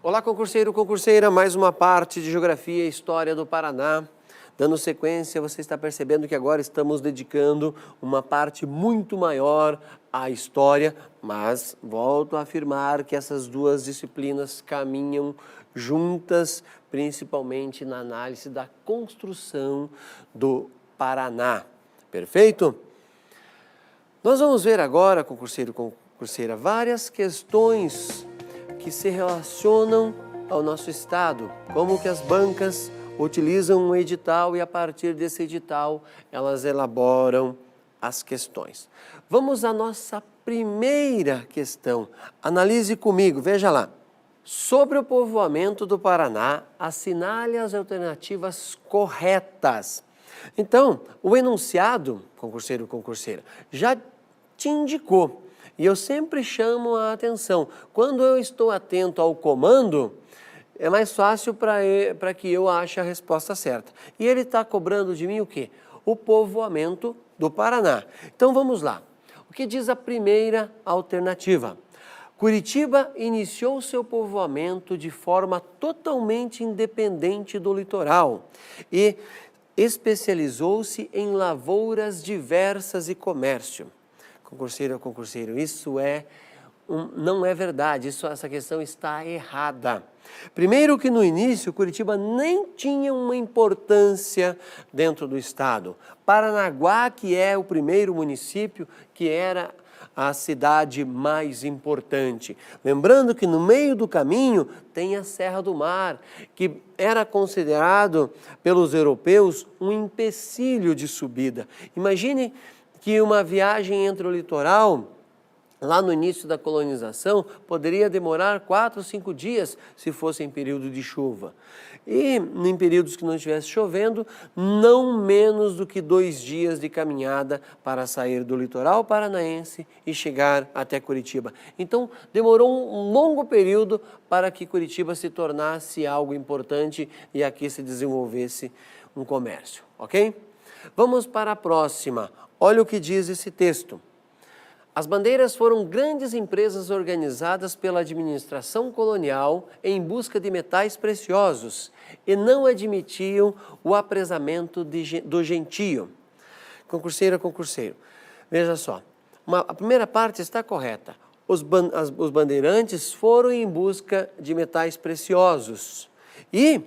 Olá, concurseiro, concurseira, mais uma parte de Geografia e História do Paraná. Dando sequência, você está percebendo que agora estamos dedicando uma parte muito maior à História, mas volto a afirmar que essas duas disciplinas caminham juntas, principalmente na análise da construção do Paraná. Perfeito? Nós vamos ver agora, concurseiro, concurseira, várias questões que se relacionam ao nosso estado, como que as bancas utilizam um edital e a partir desse edital elas elaboram as questões. Vamos à nossa primeira questão. Analise comigo, veja lá. Sobre o povoamento do Paraná, assinale as alternativas corretas. Então, o enunciado, concurseiro, concurseira, já te indicou. E eu sempre chamo a atenção. Quando eu estou atento ao comando, é mais fácil para que eu ache a resposta certa. E ele está cobrando de mim o quê? O povoamento do Paraná. Então vamos lá. O que diz a primeira alternativa? Curitiba iniciou seu povoamento de forma totalmente independente do litoral e especializou-se em lavouras diversas e comércio. Concurseiro, concurseiro, isso não é verdade, essa questão está errada. Primeiro que no início, Curitiba nem tinha uma importância dentro do estado. Paranaguá, que é o primeiro município, que era a cidade mais importante. Lembrando que no meio do caminho tem a Serra do Mar, que era considerado pelos europeus um empecilho de subida. Imagine que uma viagem entre o litoral, lá no início da colonização, poderia demorar 4 ou 5 dias se fosse em período de chuva. E em períodos que não estivesse chovendo, não menos do que 2 dias de caminhada para sair do litoral paranaense e chegar até Curitiba. Então, demorou um longo período para que Curitiba se tornasse algo importante e aqui se desenvolvesse um comércio, ok? Vamos para a próxima. Olha o que diz esse texto. As bandeiras foram grandes empresas organizadas pela administração colonial em busca de metais preciosos e não admitiam o apresamento do gentio. Concurseira, concurseiro, veja só, a primeira parte está correta. Os bandeirantes foram em busca de metais preciosos e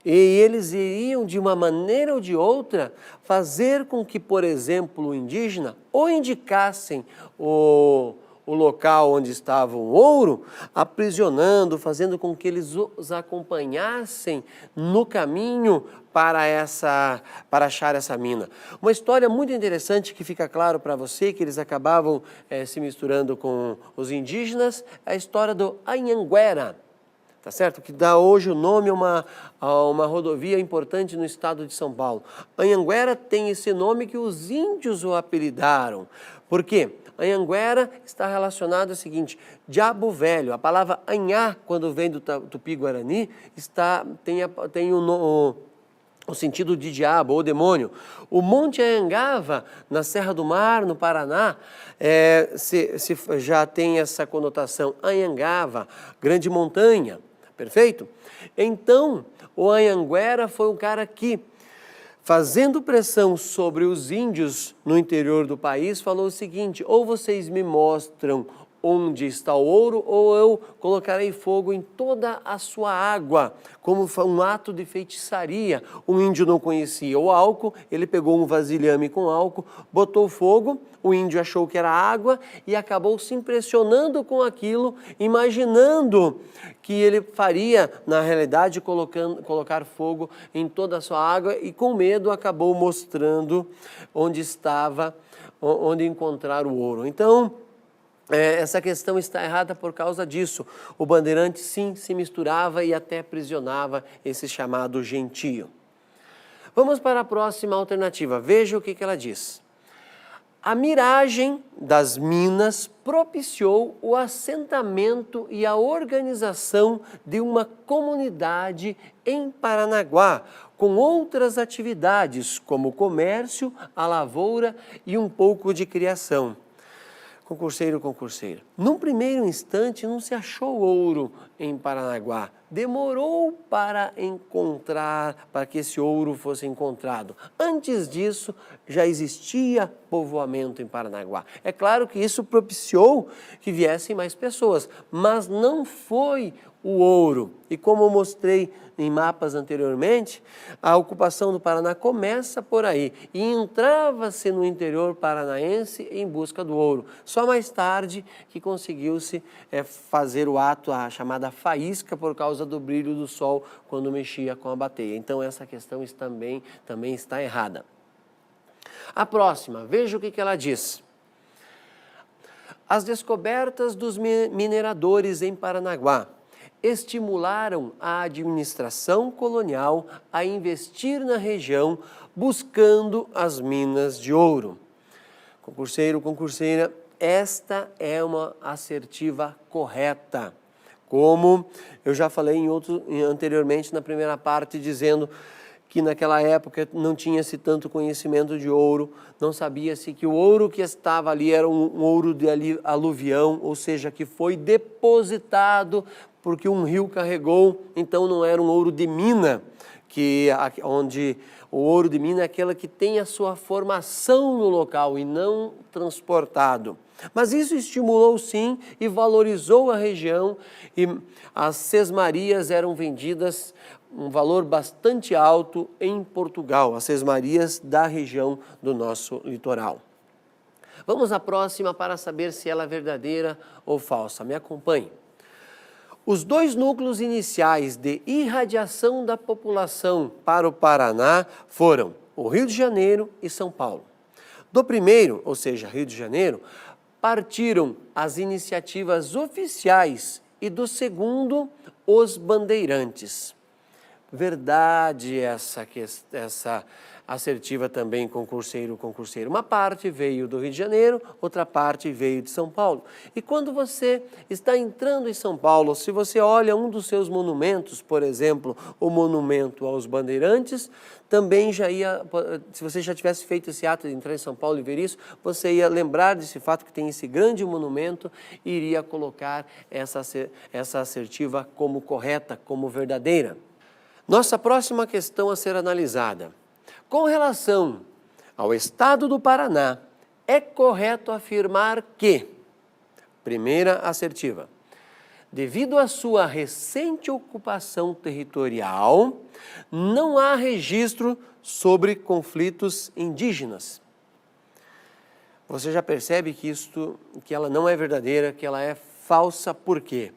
eles iriam, de uma maneira ou de outra, fazer com que, por exemplo, o indígena ou indicassem o local onde estava o ouro, aprisionando, fazendo com que eles os acompanhassem no caminho para achar essa mina. Uma história muito interessante que fica claro para você, que eles acabavam se misturando com os indígenas, é a história do Anhanguera. Tá certo? Que dá hoje o nome a uma rodovia importante no estado de São Paulo. Anhanguera tem esse nome que os índios o apelidaram. Por quê? Anhanguera está relacionado ao seguinte, diabo velho. A palavra anhá, quando vem do tupi-guarani, tem o sentido de diabo ou demônio. O Monte Anhangaba, na Serra do Mar, no Paraná, já tem essa conotação. Anhangaba, grande montanha. Perfeito? Então, o Anhanguera foi um cara que, fazendo pressão sobre os índios no interior do país, falou o seguinte, ou vocês me mostram onde está o ouro, ou eu colocarei fogo em toda a sua água, como um ato de feitiçaria. O índio não conhecia o álcool, ele pegou um vasilhame com álcool, botou fogo, o índio achou que era água e acabou se impressionando com aquilo, imaginando que ele faria, na realidade, colocar fogo em toda a sua água e com medo acabou mostrando onde encontrar o ouro. Então, essa questão está errada por causa disso. O bandeirante, sim, se misturava e até aprisionava esse chamado gentio. Vamos para a próxima alternativa. Veja o que ela diz. A miragem das minas propiciou o assentamento e a organização de uma comunidade em Paranaguá, com outras atividades, como o comércio, a lavoura e um pouco de criação. Concurseiro, concurseira, Num primeiro instante não se achou ouro em Paranaguá, demorou para encontrar, para que esse ouro fosse encontrado. Antes disso, já existia povoamento em Paranaguá. É claro que isso propiciou que viessem mais pessoas, mas não foi o ouro. E como eu mostrei em mapas anteriormente, a ocupação do Paraná começa por aí e entrava-se no interior paranaense em busca do ouro. Só mais tarde que conseguiu-se fazer o ato, a chamada faísca, por causa do brilho do sol quando mexia com a bateia. Então essa questão também está errada. A próxima, veja o que ela diz. As descobertas dos mineradores em Paranaguá estimularam a administração colonial a investir na região buscando as minas de ouro. Concurseiro, concurseira, esta é uma assertiva correta. Como eu já falei anteriormente na primeira parte, dizendo que naquela época não tinha-se tanto conhecimento de ouro, não sabia-se que o ouro que estava ali era um ouro de aluvião, ou seja, que foi depositado porque um rio carregou, então não era um ouro de mina, onde o ouro de mina é aquela que tem a sua formação no local e não transportado. Mas isso estimulou sim e valorizou a região, e as sesmarias eram vendidas um valor bastante alto em Portugal, as sesmarias da região do nosso litoral. Vamos à próxima para saber se ela é verdadeira ou falsa. Me acompanhe. Os dois núcleos iniciais de irradiação da população para o Paraná foram o Rio de Janeiro e São Paulo. Do primeiro, ou seja, Rio de Janeiro, partiram as iniciativas oficiais e do segundo, os bandeirantes. Verdade essa assertiva também, concurseiro. Uma parte veio do Rio de Janeiro, outra parte veio de São Paulo. E quando você está entrando em São Paulo, se você olha um dos seus monumentos, por exemplo, o monumento aos bandeirantes, também se você já tivesse feito esse ato de entrar em São Paulo e ver isso, você ia lembrar desse fato que tem esse grande monumento e iria colocar essa assertiva como correta, como verdadeira. Nossa próxima questão a ser analisada. Com relação ao estado do Paraná, é correto afirmar que, primeira assertiva, devido à sua recente ocupação territorial, não há registro sobre conflitos indígenas. Você já percebe que ela não é verdadeira, que ela é falsa, por quê?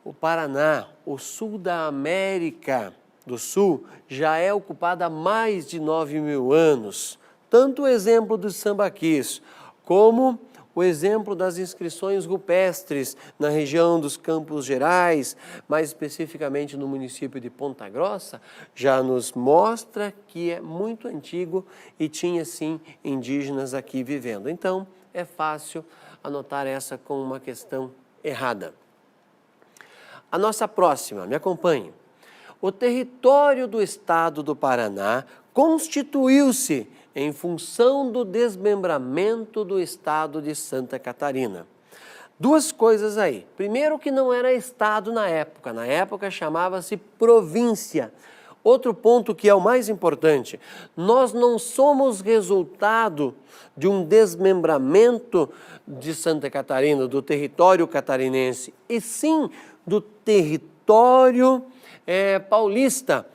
O Paraná, o sul da América do Sul, já é ocupado há mais de 9.000 anos. Tanto o exemplo dos sambaquis, como o exemplo das inscrições rupestres na região dos Campos Gerais, mais especificamente no município de Ponta Grossa, já nos mostra que é muito antigo e tinha sim indígenas aqui vivendo. Então, é fácil anotar essa como uma questão errada. A nossa próxima, me acompanhe. O território do estado do Paraná constituiu-se em função do desmembramento do estado de Santa Catarina. Duas coisas aí. Primeiro, que não era estado na época chamava-se província. Outro ponto que é o mais importante, nós não somos resultado de um desmembramento de Santa Catarina, do território catarinense, e sim do território paulista.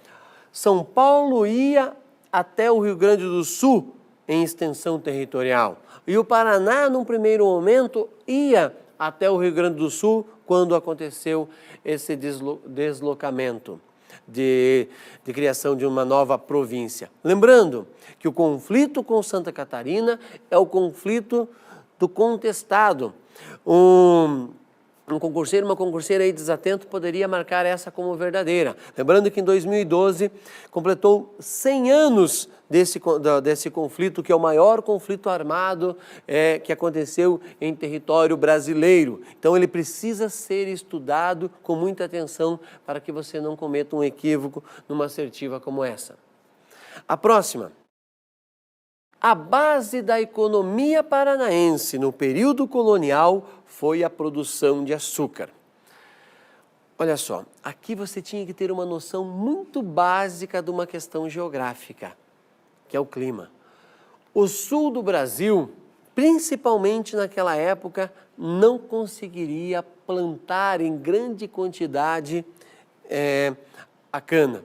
São Paulo ia até o Rio Grande do Sul em extensão territorial. E o Paraná, num primeiro momento, ia até o Rio Grande do Sul quando aconteceu esse deslocamento de criação de uma nova província. Lembrando que o conflito com Santa Catarina é o conflito do contestado. Um concurseiro, uma concurseira aí desatento poderia marcar essa como verdadeira. Lembrando que em 2012 completou 100 anos desse conflito, que é o maior conflito armado que aconteceu em território brasileiro. Então ele precisa ser estudado com muita atenção para que você não cometa um equívoco numa assertiva como essa. A próxima. A base da economia paranaense no período colonial foi a produção de açúcar. Olha só, aqui você tinha que ter uma noção muito básica de uma questão geográfica, que é o clima. O sul do Brasil, principalmente naquela época, não conseguiria plantar em grande quantidade a cana,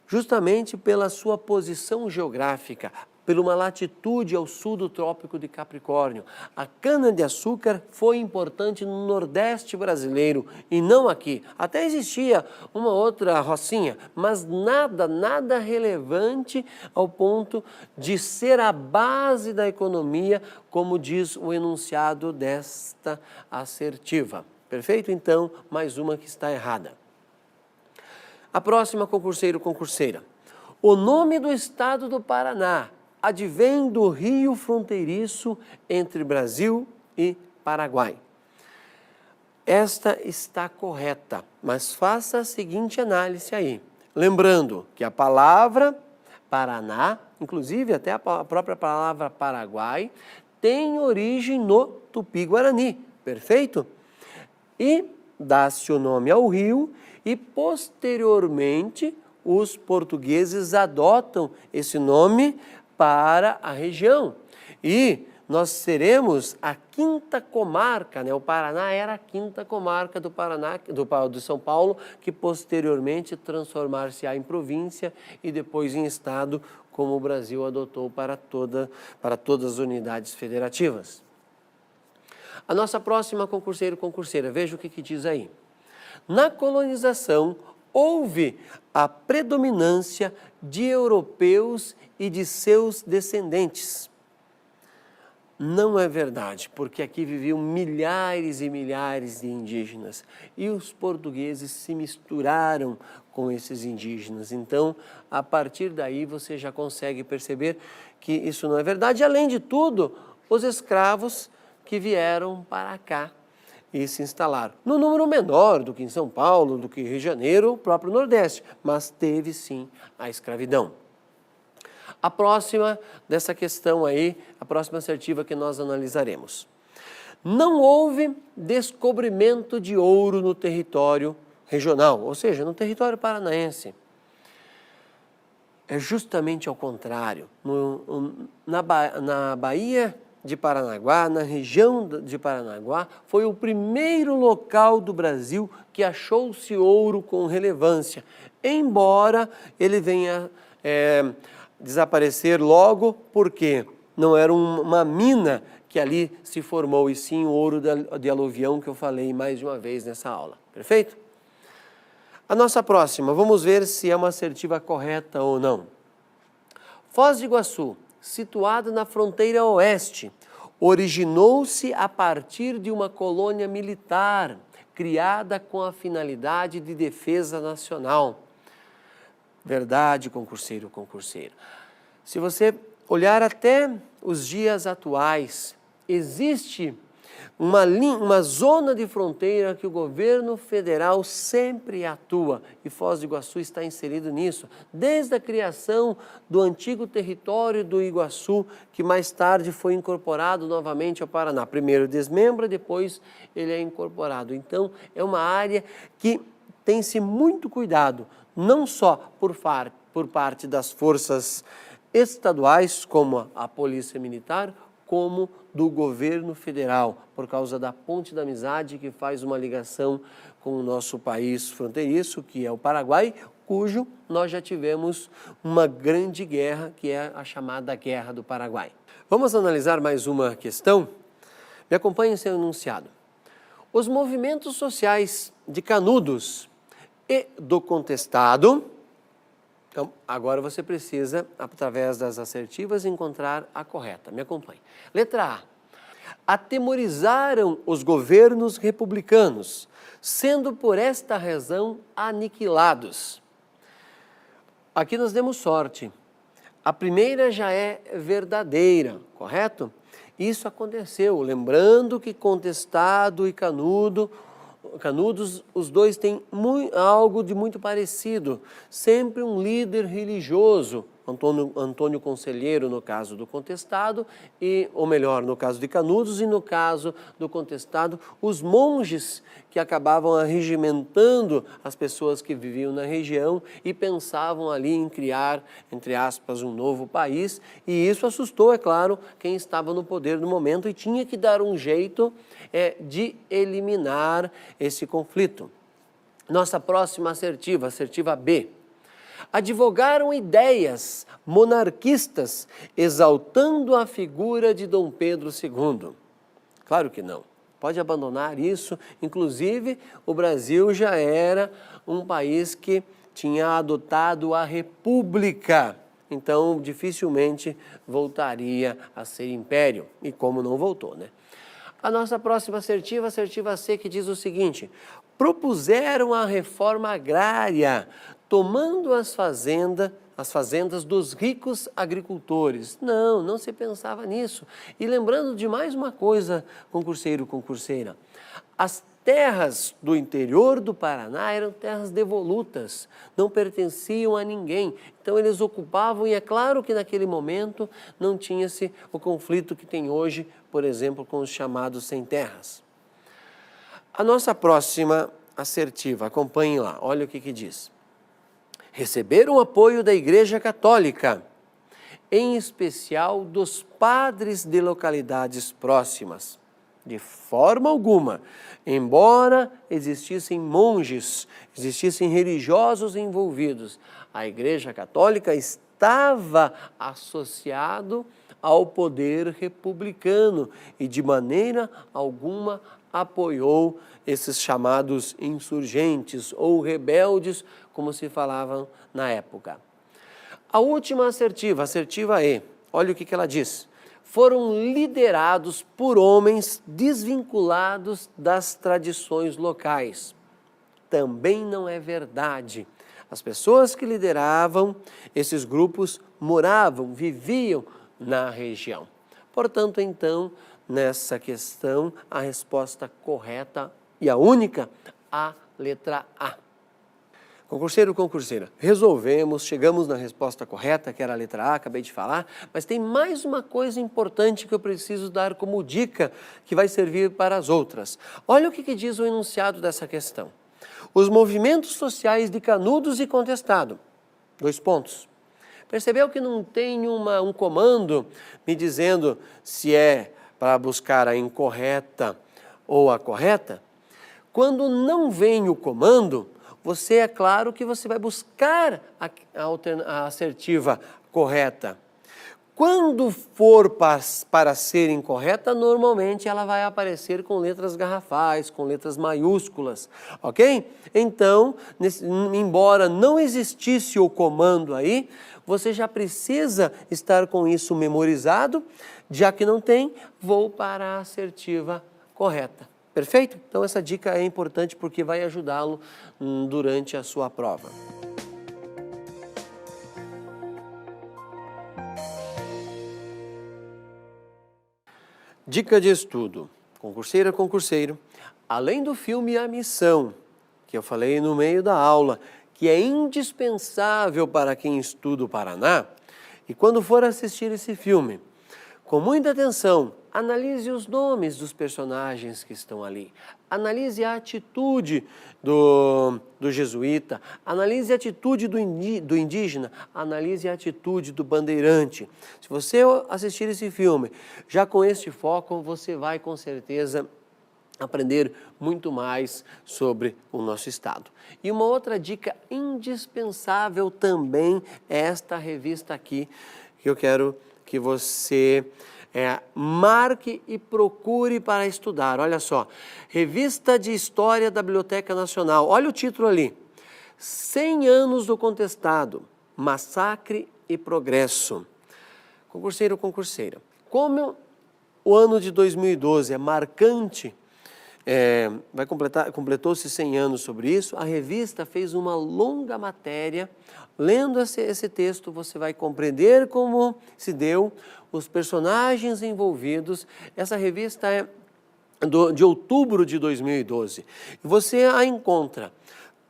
justamente pela sua posição geográfica, por uma latitude ao sul do Trópico de Capricórnio. A cana-de-açúcar foi importante no Nordeste brasileiro e não aqui. Até existia uma outra rocinha, mas nada relevante ao ponto de ser a base da economia, como diz o enunciado desta assertiva. Perfeito? Então, mais uma que está errada. A próxima, concurseiro, concurseira. O nome do estado do Paraná advém do rio fronteiriço entre Brasil e Paraguai. Esta está correta, mas faça a seguinte análise aí. Lembrando que a palavra Paraná, inclusive até a própria palavra Paraguai, tem origem no Tupi-Guarani, perfeito? E dá-se o nome ao rio e posteriormente os portugueses adotam esse nome para a região. E nós seremos a quinta comarca, né? O Paraná era a quinta comarca do Paraná, do São Paulo, que posteriormente transformar-se-á em província e depois em estado, como o Brasil adotou para todas as unidades federativas. A nossa próxima concurseiro, concurseira, veja o que diz aí. Na colonização, houve a predominância de europeus e de seus descendentes. Não é verdade, porque aqui viviam milhares e milhares de indígenas e os portugueses se misturaram com esses indígenas. Então, a partir daí você já consegue perceber que isso não é verdade. Além de tudo, os escravos que vieram para cá e se instalaram. No número menor do que em São Paulo, do que em Rio de Janeiro, o próprio Nordeste, mas teve sim a escravidão. A próxima dessa questão aí, a próxima assertiva que nós analisaremos. Não houve descobrimento de ouro no território regional, ou seja, no território paranaense. É justamente ao contrário. Na Baía de Paranaguá, na região de Paranaguá, foi o primeiro local do Brasil que achou-se ouro com relevância, embora ele venha desaparecer logo, porque não era uma mina que ali se formou, e sim o ouro de aluvião que eu falei mais de uma vez nessa aula. Perfeito? A nossa próxima, vamos ver se é uma assertiva correta ou não. Foz do Iguaçu, situado na fronteira oeste, originou-se a partir de uma colônia militar criada com a finalidade de defesa nacional. Verdade, concurseiro, concurseira. Se você olhar até os dias atuais, existe uma zona de fronteira que o governo federal sempre atua, e Foz do Iguaçu está inserido nisso, desde a criação do antigo território do Iguaçu, que mais tarde foi incorporado novamente ao Paraná. Primeiro desmembra, depois ele é incorporado. Então, é uma área que tem-se muito cuidado, não só por parte das forças estaduais, como a Polícia Militar, como do governo federal, por causa da Ponte da Amizade, que faz uma ligação com o nosso país fronteiriço, que é o Paraguai, cujo nós já tivemos uma grande guerra, que é a chamada Guerra do Paraguai. Vamos analisar mais uma questão? Me acompanhe em seu enunciado. Os movimentos sociais de Canudos e do Contestado. Então, agora você precisa, através das assertivas, encontrar a correta. Me acompanhe. Letra A. Atemorizaram os governos republicanos, sendo por esta razão aniquilados. Aqui nós demos sorte. A primeira já é verdadeira, correto? Isso aconteceu, lembrando que Contestado e Canudos, os dois têm algo de muito parecido. Sempre um líder religioso, Antônio Conselheiro no caso do contestado, ou melhor, no caso de Canudos, e no caso do contestado, os monges que acabavam arregimentando as pessoas que viviam na região e pensavam ali em criar, entre aspas, um novo país, e isso assustou, é claro, quem estava no poder no momento e tinha que dar um jeito de eliminar esse conflito. Nossa próxima assertiva, assertiva B. Advogaram ideias monarquistas exaltando a figura de Dom Pedro II. Claro que não. Pode abandonar isso. Inclusive, o Brasil já era um país que tinha adotado a república. Então, dificilmente voltaria a ser império. E como não voltou, né? A nossa próxima assertiva, assertiva C, que diz o seguinte: propuseram a reforma agrária, tomando as fazendas dos ricos agricultores. Não se pensava nisso. E lembrando de mais uma coisa, concurseiro, concurseira, as terras do interior do Paraná eram terras devolutas, não pertenciam a ninguém. Então eles ocupavam, e é claro que naquele momento não tinha-se o conflito que tem hoje, por exemplo, com os chamados sem terras. A nossa próxima assertiva, acompanhem lá, olha o que diz. Receberam o apoio da Igreja Católica, em especial dos padres de localidades próximas. De forma alguma, embora existissem monges, existissem religiosos envolvidos, a Igreja Católica estava associado ao poder republicano e de maneira alguma apoiou esses chamados insurgentes ou rebeldes, como se falavam na época. A última assertiva, assertiva E, olha o que ela diz. Foram liderados por homens desvinculados das tradições locais. Também não é verdade. As pessoas que lideravam esses grupos moravam, viviam na região. Portanto, então, nessa questão, a resposta correta e a única, a letra A. Concurseiro, concurseira, resolvemos, chegamos na resposta correta, que era a letra A, acabei de falar, mas tem mais uma coisa importante que eu preciso dar como dica, que vai servir para as outras. Olha o que diz o enunciado dessa questão. Os movimentos sociais de Canudos e Contestado. 2 pontos. Percebeu que não tem um comando me dizendo se é para buscar a incorreta ou a correta? Quando não vem o comando, você, é claro que você vai buscar a assertiva correta. Quando for para ser incorreta, normalmente ela vai aparecer com letras garrafais, com letras maiúsculas, ok? Então, embora não existisse o comando aí, você já precisa estar com isso memorizado. Já que não tem, vou para a assertiva correta. Perfeito? Então essa dica é importante porque vai ajudá-lo durante a sua prova. Dica de estudo. Concurseira, concurseiro, além do filme A Missão, que eu falei no meio da aula, que é indispensável para quem estuda o Paraná, e quando for assistir esse filme, com muita atenção, analise os nomes dos personagens que estão ali. Analise a atitude do jesuíta, analise a atitude do indígena, analise a atitude do bandeirante. Se você assistir esse filme já com este foco, você vai com certeza aprender muito mais sobre o nosso estado. E uma outra dica indispensável também é esta revista aqui, que eu quero que você marque e procure para estudar. Olha só, Revista de História da Biblioteca Nacional. Olha o título ali, 100 anos do contestado, massacre e progresso. Concurseiro, concurseira, como o ano de 2012 é marcante, completou-se 100 anos sobre isso, a revista fez uma longa matéria. Lendo esse texto, você vai compreender como se deu, os personagens envolvidos. Essa revista é de outubro de 2012. Você a encontra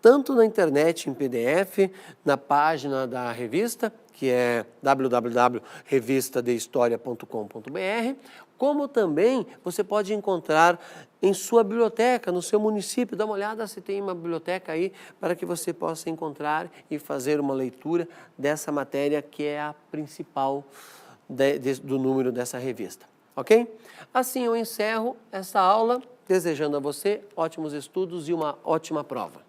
tanto na internet, em PDF, na página da revista, que é www.revistadehistoria.com.br, como também você pode encontrar em sua biblioteca, no seu município. Dá uma olhada se tem uma biblioteca aí para que você possa encontrar e fazer uma leitura dessa matéria que é a principal do número dessa revista, ok? Assim eu encerro essa aula, desejando a você ótimos estudos e uma ótima prova.